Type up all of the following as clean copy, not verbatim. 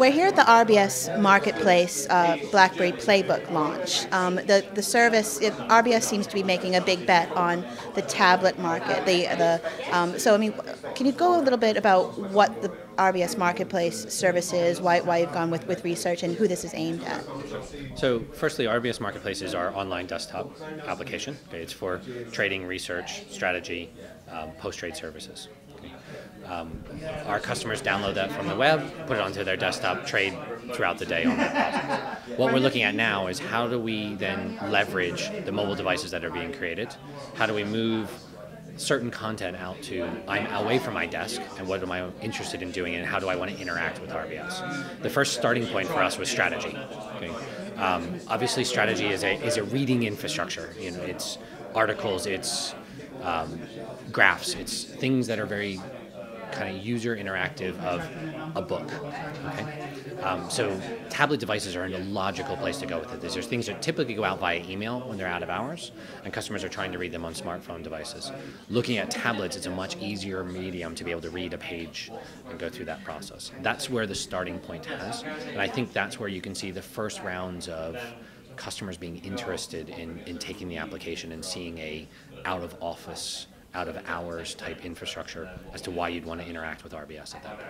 we're here at the RBS Marketplace Blackberry Playbook launch. The service, RBS seems to be making a big bet on the tablet market. So, I mean, can you go a little bit about what the RBS Marketplace service is, why you've gone with research, and who this is aimed at? So, firstly, RBS Marketplace is our online desktop application. Okay, it's for trading, research, strategy, post-trade services. Okay. Our customers download that from the web, put it onto their desktop, trade throughout the day on that process. What we're looking at now is how do we then leverage the mobile devices that are being created? How do we move certain content out to, I'm away from my desk, and what am I interested in doing, and how do I want to interact with RBS? The first starting point for us was strategy. Okay? Obviously, strategy is a reading infrastructure. You know, it's articles, it's graphs, it's things that are very kind of user interactive of a book. Okay, so tablet devices are a logical place to go with it. There's things that typically go out via email when they're out of hours, and customers are trying to read them on smartphone devices. Looking at tablets, it's a much easier medium to be able to read a page and go through that process. That's where the starting point has, and I think that's where you can see the first rounds of customers being interested in taking the application and seeing a out of office, out of hours type infrastructure as to why you'd want to interact with RBS at that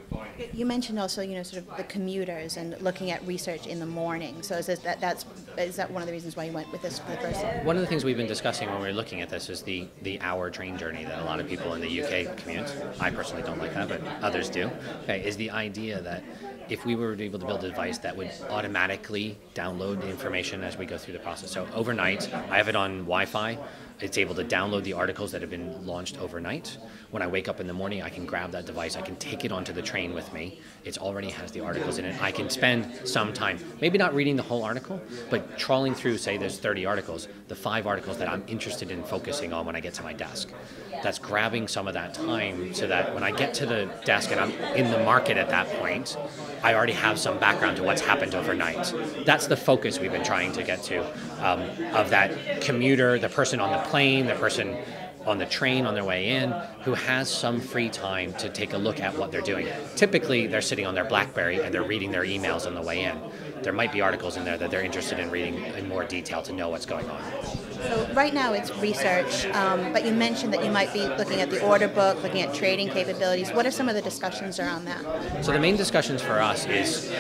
point. You mentioned also, you know, sort of the commuters and looking at research in the morning. So is that one of the reasons why you went with this for the first time? One of the things we've been discussing when we were looking at this is the hour train journey that a lot of people in the UK commute. I personally don't like that, but others do. Okay, is the idea that if we were able to build a device that would automatically download the information as we go through the process. So overnight, I have it on Wi-Fi. It's able to download the articles that have been launched overnight. When I wake up in the morning, I can grab that device, I can take it onto the train with me. It already has the articles in it. I can spend some time, maybe not reading the whole article, but trawling through, say there's 30 articles, the 5 articles that I'm interested in focusing on when I get to my desk. That's grabbing some of that time so that when I get to the desk and I'm in the market at that point, I already have some background to what's happened overnight. That's the focus we've been trying to get to, of that commuter, the person on the plane, the person on the train on their way in, who has some free time to take a look at what they're doing. Typically, they're sitting on their BlackBerry and they're reading their emails on the way in. There might be articles in there that they're interested in reading in more detail to know what's going on. So right now it's research, but you mentioned that you might be looking at the order book, looking at trading capabilities. What are some of the discussions around that? So the main discussions for us is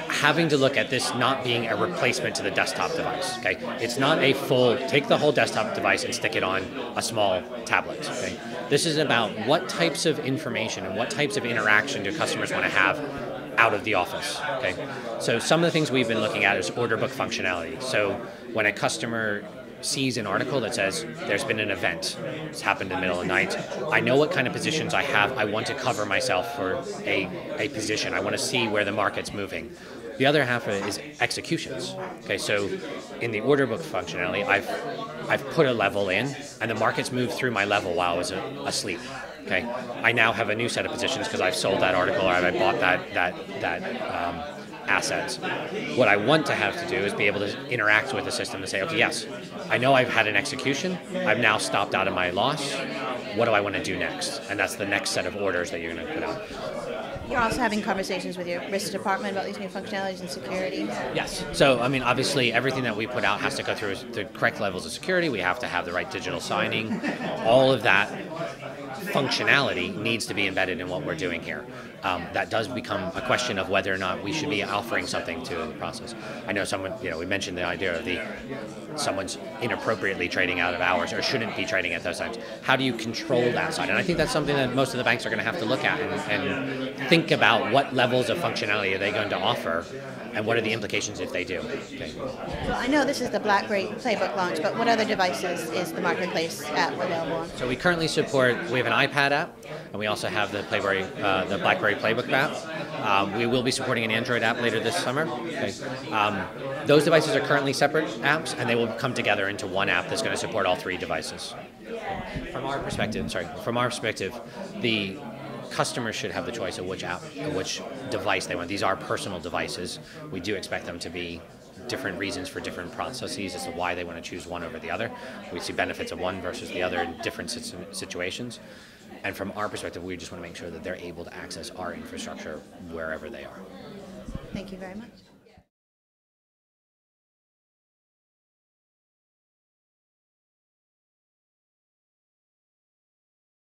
having to look at this not being a replacement to the desktop device. Okay, it's not a full, take the whole desktop device and stick it on a small tablet. Okay, this is about what types of information and what types of interaction do customers want to have out of the office. Okay, so some of the things we've been looking at is order book functionality. So when a customer sees an article that says there's been an event, it's happened in the middle of the night, I know what kind of positions I have, I want to cover myself for a position, I want to see where the market's moving. The other half of it is executions. Okay, so in the order book functionality, I've put a level in, and the market's moved through my level while I was asleep. Okay, I now have a new set of positions because I've sold that article or I bought that assets. What I want to have to do is be able to interact with the system and say, okay, yes, I know I've had an execution, I've now stopped out of my loss, what do I want to do next? And that's the next set of orders that you're going to put out. You're also having conversations with your risk department about these new functionalities and security? Yes. So, I mean, obviously, everything that we put out has to go through the correct levels of security. We have to have the right digital signing. All of that functionality needs to be embedded in what we're doing here. That does become a question of whether or not we should be offering something to the process. I know someone, you know, we mentioned the idea of someone's inappropriately trading out of hours or shouldn't be trading at those times. How do you control that side? And I think that's something that most of the banks are going to have to look at and think about what levels of functionality are they going to offer and what are the implications if they do. Okay. Well, I know this is the BlackBerry Playbook launch, but what other devices is the Marketplace app available on? So we currently support, we have an iPad app, and we also have the BlackBerry Playbook app. We will be supporting an Android app later this summer. Okay. Those devices are currently separate apps, and they will come together into one app that's going to support all 3 devices. From our perspective, the customers should have the choice of which app, which device they want. These are personal devices. We do expect them to be different reasons for different processes as to why they want to choose one over the other. We see benefits of one versus the other in different situations. And from our perspective, we just want to make sure that they're able to access our infrastructure wherever they are. Thank you very much.